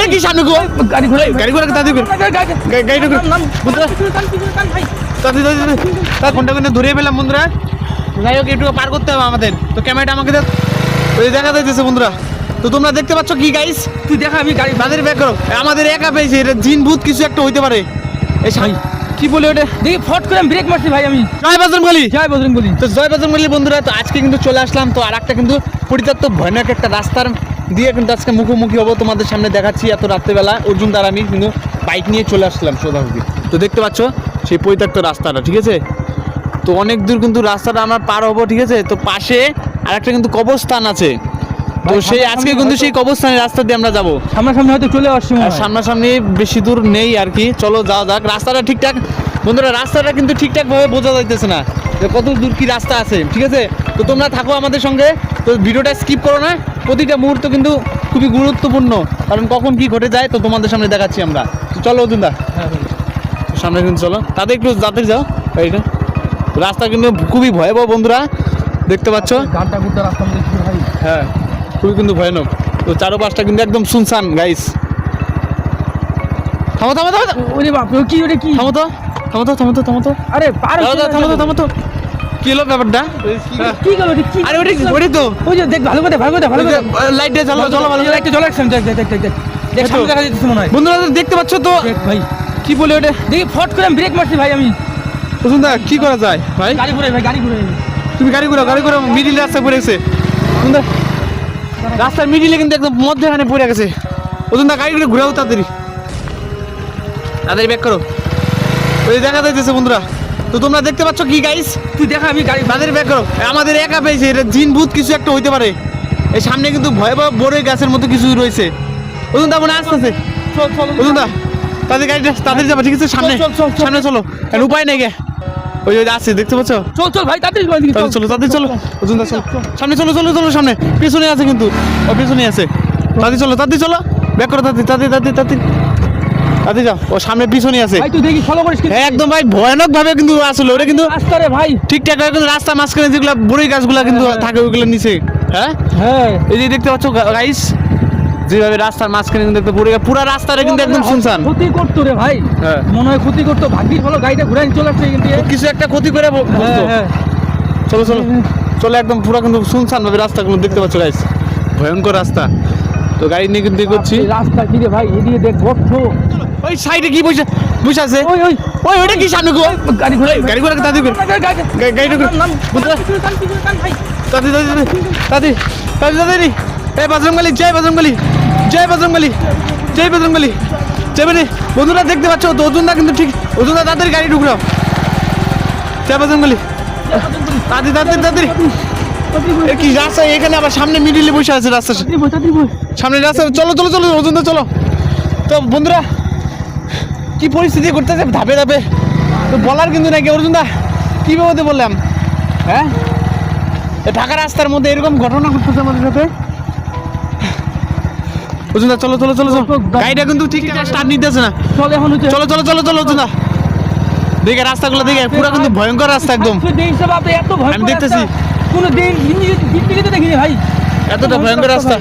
ওটা কি সামনে গো গাড়ি ঘোড়া তাদের গাড়িটা বন্ধুরা তাদের তার ফোনটা কিন্তু ধরিয়ে পেলাম বন্ধুরা। যাই হোক একটু পার করতে হবে আমাদের, তো ক্যামেরাটা আমাকে ওই দেখা যাইতেছে বন্ধুরা। তো তোমরা দেখতে পাচ্ছ কি গাইস? তুই দেখা, আমি গাড়ি তাদের ব্যাক করো, আমাদের একা পেয়েছে, এটা জিন ভূত কিছু একটা হইতে পারে। এই কি বলে ওটা দেখি, ফট করে আমি ব্রেক মারছি ভাই। আমি জয় বজরংবলী, জয় বজরংবলী। তো জয় বজরংবলী বন্ধুরা। তো আজকে কিন্তু চলে আসলাম তো আর একটা কিন্তু পরিত্যক্ত ভয়ানক একটা রাস্তার দিয়ে কিন্তু আজকে মুখোমুখি হবো, তোমাদের সামনে দেখাচ্ছি। এত রাত্রেবেলা অর্জুন দ্বারা আমি কিন্তু বাইক নিয়ে চলে আসলাম সোজাসুজি। তো দেখতে পাচ্ছ সেই পরিত্যক্ত রাস্তাটা, ঠিক আছে? তো অনেক দূর কিন্তু রাস্তাটা আমরা পার হবো, ঠিক আছে? তো পাশে আর একটা কিন্তু কবরস্থান আছে, তো সেই আজকে কিন্তু সেই কবরস্থানের রাস্তা দিয়ে আমরা যাবো। সামনাসামনি হয়তো চলে আসছি, সামনাসামনি বেশি দূর নেই আর কি। চলো যাওয়া যাক। রাস্তাটা ঠিকঠাক বন্ধুরা, রাস্তাটা কিন্তু ঠিকঠাকভাবে বোঝা যাইতেছে না যে কত দূর কি রাস্তা আছে, ঠিক আছে? তো তোমরা থাকো আমাদের সঙ্গে, তো ভিডিওটা স্কিপ করো না। প্রতিটা মুহূর্ত কিন্তু খুবই গুরুত্বপূর্ণ, কারণ কখন কি ঘটে যায় তো তোমাদের সামনে দেখাচ্ছি আমরা। তো চলো অর্জুনদা সামনে কিন্তু চলো, তাদের একটু তাড়াতাড়ি যাও। এইটা রাস্তা কিন্তু খুবই ভয়াবহ বন্ধুরা, দেখতে পাচ্ছ। হ্যাঁ খুবই কিন্তু ভয়ানক। তো চারোপাশটা কিন্তু একদম শুনশান গাইস। থামো থামো থামো, ওরে বাপ রে, কি ওরে কি, থামো তো থামো তো থামো তো থামো তো, আরে পারো থামো তো থামো তো। কি হলো ব্যাপারটা? কি গেল কি? আরে ওরে তো ওই যে দেখ, ভালো করে ভালো করে ভালো করে লাইট দিয়ে চলো চলো, ভালো লাইটটা জ্বলে রাখছেন। দেখ দেখ দেখ দেখ দেখ, সামনে দেখা যাচ্ছে মনে হয়। বন্ধুরা দেখতে পাচ্ছ তো? দেখ ভাই, কি বলে ওটা? দেখি ফট করে আমি ব্রেক মারছি ভাই। আমি অর্জুনদা কি করা যায় ভাই? গাড়ি ঘুরাই ভাই, গাড়ি ঘুরাই। তুমি গাড়ি ঘুরো মিডিল রাস্তায় পড়ে গেছে বন্ধুরা, রাস্তার মিডিলে কিন্তু একদম মধ্যখানে পড়ে গেছে। অর্জুনদা গাড়িগুলো ঘুরাও তাড়াতাড়ি, তাড়াতাড়ি ব্যাক করো। ওই দেখা যাইতেছে বন্ধুরা। তো তোমরা দেখতে পাচ্ছ কি গাইস? তুই দেখা, আমি গাড়ি তাদের ব্যাক করো, আমাদের একা পেয়েছে, এটা জিন ভূত কিছু একটা হইতে পারে। এই সামনে কিন্তু ভয়াবহ বড়ই গাছের মতো কিছু রয়েছে। অর্জুনদা মনে আসতেছে, অর্জুনদা তাদের গাড়িটা তাদের যাবে, ঠিক আছে? সামনে সামনে চলো, আর উপায় নেই গে। ওই ওই আসছে দেখতে পাচ্ছ? চল ভাই, তাড়াতাড়ি চলো তাদের চলো অর্জুনদা, চলো সামনে চলো চলো চলো, সামনে পিছনে আছে কিন্তু, ও পিছনে আছে। তাদের চলো ব্যাক করো, তাদের যাও, ও সামনে পিছনে আছে ভাই। তুই দেখি ফলো করিস কিন্তু একদম ভাই, ভয়ানক ভাবে কিন্তু আসলে ওটা কিন্তু রাস্তা রে ভাই, ঠিকঠাক ভাবে কিন্তু রাস্তা মাঝখানে যেগুলো বড়ই গাছগুলা কিন্তু থাকে ওইগুলো নিচে। হ্যাঁ হ্যাঁ, এই যে দেখতে পাচ্ছ গাইস, যেভাবে রাস্তার মাঝখানে কিন্তু একটা বড়ই, পুরো রাস্তাটা কিন্তু একদম শুনশান। ক্ষতি করতো রে ভাই, হ্যাঁ মনে হয় ক্ষতি করতো। ভাগ্যিস হলো গাড়িটা ঘুরাই চলে আসছে কিন্তু কিছু একটা ক্ষতি করে বসতো। চলো চলো চলো, একদম পুরো কিন্তু শুনশান ভাবে রাস্তাগুলো দেখতে পাচ্ছ গাইস, ভয়ঙ্কর রাস্তা। তো গাড়ি নিয়ে কিন্তু করছি রাস্তা কি রে ভাই, এদিকে দেখ গর্ত। ওই সাইডে কি বসে আছে? ওই ওই ওই ওটা কি সামনে গো গাড়ি ঘোড়া, গাড়ি ঘোড়া তাদের গাড়িটা তাদের এই বজরংবলী, জয় বজরংবলী, জয় বজরংবলী, জয় বজরংবলী, জয় বলি বন্ধুরা। দেখতে পাচ্ছ তো অর্জুনদা কিন্তু ঠিক, অর্জুনদা তাদের গাড়ি ঢুকরাও, জয় বজরংবলী, তাদের কি রাস্তা এখানে আবার সামনে মিডিলে বসে আছে রাস্তার সামনে রাস্তা। চলো চলো চলো অর্জুনদা চলো। তো বন্ধুরা কি পরিস্থিতি করতেছে ধাপে ধাপে, তো বলার কিন্তু নাকি। অর্জুনদা কি বিপদে বললাম? হ্যাঁ ঢাকা রাস্তার মধ্যে এরকম ঘটনা ঘটতেছে আমাদের সাথে। অর্জুনদা চলো চলো চলো চলো, গাড়িটা কিন্তু ঠিক স্টার্ট নিতেছে না। চল এখন চলো চলো চলো চলো অর্জুনদা, দেখে রাস্তাগুলো দেখে পুরো কিন্তু ভয়ঙ্কর রাস্তা একদম। আমি দেখতেছি কোনো দিন জিন্দিগিতে দেখিনি ভাই এতটা ভয়ঙ্কর রাস্তা।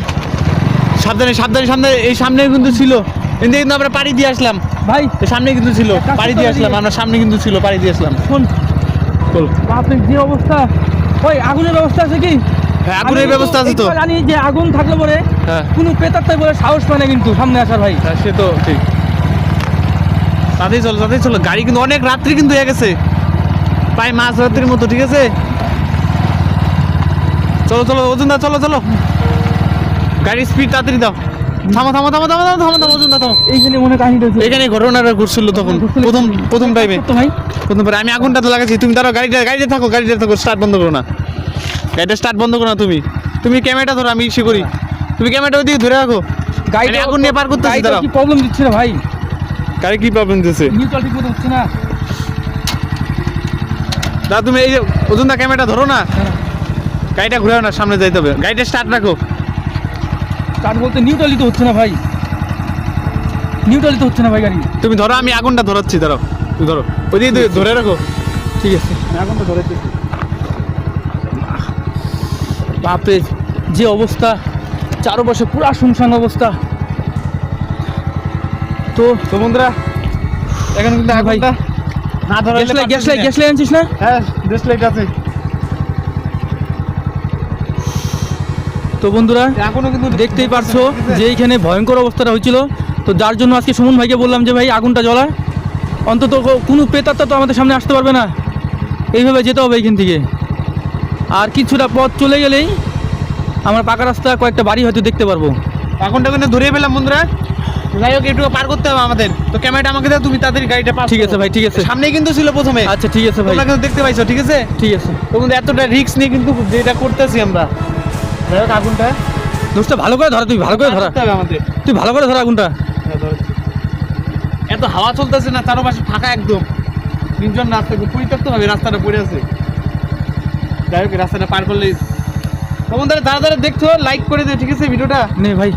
সাবধানে সাবধানে, সামনে এই সামনে কিন্তু ছিল, কিন্তু আমরা পাড়ি দিয়ে আসলাম ভাই। সামনে কিন্তু ছিল, পাড়ি দিয়ে আসলাম আমরা, সামনে কিন্তু ছিল, পাড়ি দিয়ে আসলাম। শোন বাপরে যে অবস্থা, ওই আগুনের ব্যবস্থা আছে কি? হ্যাঁ আগুনের ব্যবস্থা আছে তো, জানি যে আগুন থাকলে পরে হ্যাঁ কোনো প্রেতাত্মায় বলে সাহস পায় না কিন্তু সামনে আসার ভাই। হ্যাঁ সে তো ঠিক। তাতেই চলো, গাড়ি কিন্তু অনেক রাত্রি কিন্তু হয়ে গেছে, প্রায় মাঝ রাত্রির মতো, ঠিক আছে? চলো চলো অর্জুনদা চলো চলো, গাড়ির স্পিড তাড়াতাড়ি দাও। থামো থামো থামো থামো থামো থামো অর্জুনদা থামো। এইখানে মনে কাহিনীটা এখানে ঘটনাটা ঘটছিল তখন প্রথম টাইমে, প্রথমবার আমি আগুনটা তো লাগাচ্ছি। তুমি ধরো গাড়িটা থাকো, স্টার্ট বন্ধ করো না, গাড়িটা স্টার্ট বন্ধ করো না। তুমি ক্যামেরাটা ধরো, আমি ইসে করি, তুমি ক্যামেরাটা ওইদিকে ধরে রাখো। গাড়ি আগুন নিয়ে পার করতেছি, দাঁড়াও। কি প্রবলেম দিচ্ছে না ভাই? গাড়ি কি প্রবলেম দিচ্ছে? নিউট্রাল ঠিক মতো হচ্ছে না। দাদা তুমি এই যে অর্জুনদা ক্যামেরাটা ধরো না, গাড়িটা ঘুরাও না, সামনে যাইতে হবে। গাড়িটা স্টার্ট রাখো। স্টার্ট বলতে নিউট্রালি তো হচ্ছে না ভাই, নিউট্রালি তো হচ্ছে না ভাই গাড়ি। তুমি ধরো, আমি আগুনটা ধরাচ্ছি, দাঁড়াও। তুমি ধরো, ওইদিকে ধরে রাখো। ঠিক আছে, আগুনটা ধরে দিচ্ছি। বাপরে যে অবস্থা, চারপাশে পুরা শুনশান অবস্থা। তো তো বন্ধুরা এখন কিন্তু ভাই, আগুনটা না ধরা গ্যাস লাইট আনছিস না? হ্যাঁ গ্যাস লাইট আছে। তো বন্ধুরা এখনো কিন্তু দেখতেই পারছো যে এইখানে ভয়ঙ্কর অবস্থাটা হয়েছিল। তো যার জন্য আজকে সুমন ভাইকে বললাম যে ভাই আগুনটা জ্বলা, অন্তত কোনো প্রেতাত্মা তো আমাদের সামনে আসতে পারবে না, এইভাবে যেতে হবে এইখান থেকে। আর কিছুটা পথ চলে গেলেই আমরা পাকা রাস্তা কয়েকটা বাড়ি হয়তো দেখতে পারবো। আগুনটা কিন্তু ধরিয়ে পেলাম বন্ধুরা। যাই হোক একটু পার করতে হবে আমাদের। তো ক্যামেরাটা আমাকে দাও, তুমি তাড়াতাড়ি গাড়িটা পাস ঠিক আছে ভাই, ঠিক আছে। সামনেই কিন্তু ছিল প্রথমে। আচ্ছা ঠিক আছে ভাই, তোমরা কিন্তু দেখতে পাইছো, ঠিক আছে ঠিক আছে। তো কিন্তু এতটা রিস্ক নিয়ে কিন্তু যেটা করতেছি আমরা। যাই হোক আগুনটা দোষটা ভালো করে ধরা, তুই ভালো করে ধরা, করতে হবে আমাদের। তুই ভালো করে ধরা আগুনটা। এত হাওয়া চলতেছে না, চারপাশে ফাঁকা একদম, তিনজন রাস্তা পরিত্যক্ত ভাবে রাস্তাটা পড়ে আছে। যাই হোক রাস্তাটা পার করলেই তোমাদের দাঁড়া দাঁড়া দেখছো, লাইক করে দে, ঠিক আছে ভিডিওটা। নে ভাই,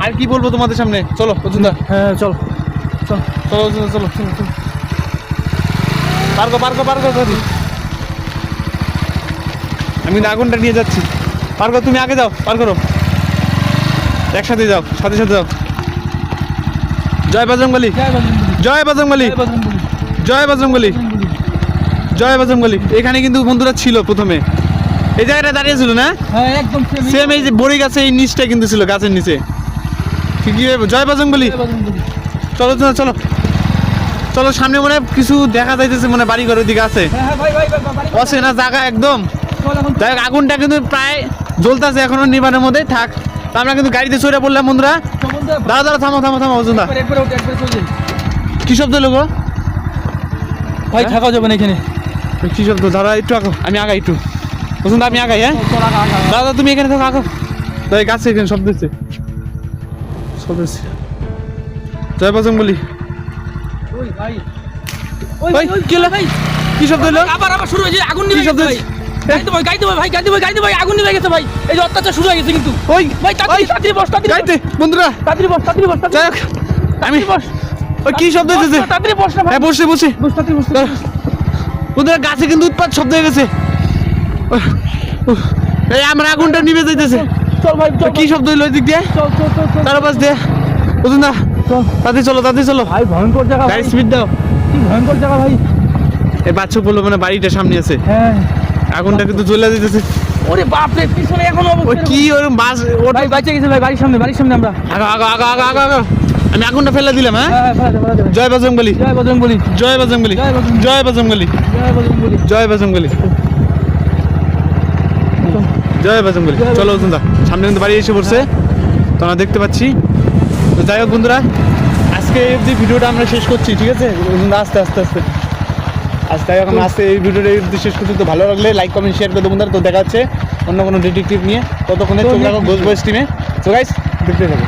আর কি বলবো তোমাদের সামনে, চলো অর্জুনদা। হ্যাঁ চল চল। চলো চলো চলো চলো চলো। পারগো পারগো পারগো দাদি, আমি কিন্তু আগুনটা নিয়ে যাচ্ছি। পারগো তুমি আগে যাও, পার করো, একসাথে যাও, সাথে সাথে যাও। জয় বজরংবলী, জয় বজরংবলী, জয় বজরংবলী, জয় বজরংবলী। এখানে কিন্তু বন্ধুরা ছিল প্রথমে, এই জায়গাটা দাঁড়িয়ে ছিল না? হ্যাঁ একদম সেম এই যে বড়ি গাছে এই নিচটা কিন্তু ছিল, গাছের নিচে। ঠিকই, জয় বজরংবলী। চলো চলো চলো চলো, সামনে মনে হয় কিছু দেখা যাইতেছে, মনে হয় বাড়ি ঘরের দিকে আছে। আছে না জায়গা একদম। যাই হোক আগুনটা কিন্তু প্রায় জ্বলতেছে এখনো নিবানের মধ্যে থাক। তো আমরা কিন্তু গাড়িতে চড়ে পড়লাম বন্ধুরা। দাঁড়া দাঁড়া, থামো থামো থামো অর্জুনদা। কি শব্দ হলো গো ভাই? থাকা যাবে না এখানে। কি শব্দ? দাঁড়া একটু আঁকো, আমি আগাই একটু। অর্জুনদা আমি আগাই, হ্যাঁ দাদা তুমি এখানে থাকো, আঁকো। তো এই গাছে এখানে শব্দ হচ্ছে, শব্দ হচ্ছে। জয় বজরংবলী। ওই কি হলো? কি শব্দ হলো? আবার শুরু হয়েছে, আগুন নিভে কি শব্দ গেছে ভাই। গাড়িতে ভাই, গাড়িতে ভাই, গাড়িতে ভাই, আগুন নিভে গেছে ভাই। এই যে অত্যাচার শুরু হয়ে গেছে কিন্তু। ওই ভাই তাড়াতাড়ি বস, গাইতে বন্ধুরা, তাড়াতাড়ি বস। যাই হোক আমি বস, ওই কি শব্দ হচ্ছে? তাড়াতাড়ি বস না ভাই। হ্যাঁ বসে বসে তাড়াতাড়ি বস। বন্ধুরা গাছে কিন্তু উৎপাত শব্দ হয়ে গেছে। এই আমার আগুনটা নিভে যাইতেছে। চল ভাই চল। কি শব্দ হইলো ওই দিক দিয়ে? চল তার পাশ দিয়ে বুঝুন না, চল। তাড়াতাড়ি চলো ভাই ভয়ঙ্কর জায়গা, গাড়ি স্পিড দাও। কি ভয়ঙ্কর জায়গা ভাই। এই বাচ্চা বললো মানে বাড়িটা সামনে আছে, হ্যাঁ আগুনটা কিন্তু জ্বলে দিতেছে। ওরে বাপ রে, পিছনে এখনো ওই কি ওই বাস ভাই বাইচে গেছে ভাই, বাড়ির সামনে আমরা। আগো আগো আগো আগো আগো আগো। আমি আগুনটা ফেলে দিলাম। হ্যাঁ হ্যাঁ ফেলা যাবে। জয় বজরংবলী, জয় বজরংবলী, জয় বজরংবলী, জয় বজরংবলী, জয় বজরংবলী। জয় বজরংবলী, জয় বজরংবলী। চলো বন্ধুরা, সামনে কিন্তু বাড়ি এসে পড়ছে, তোমরা দেখতে পাচ্ছি। তো যাই হোক বন্ধুরা, আজকে এই অবধি ভিডিওটা আমরা শেষ করছি, ঠিক আছে বন্ধুরা? আস্তে আস্তে আস্তে আজকে আমরা আজকে এই ভিডিওটা এই অবধি শেষ করছি। তো ভালো লাগলে লাইক কমেন্ট শেয়ার করে দেবো বন্ধুরা। তো দেখা হচ্ছে অন্য কোনো ডিটেকটিভ নিয়ে, ততক্ষণে চোখ রাখো ঘোষ বয়স টিমে। তো গাইস দেখতে থাকো।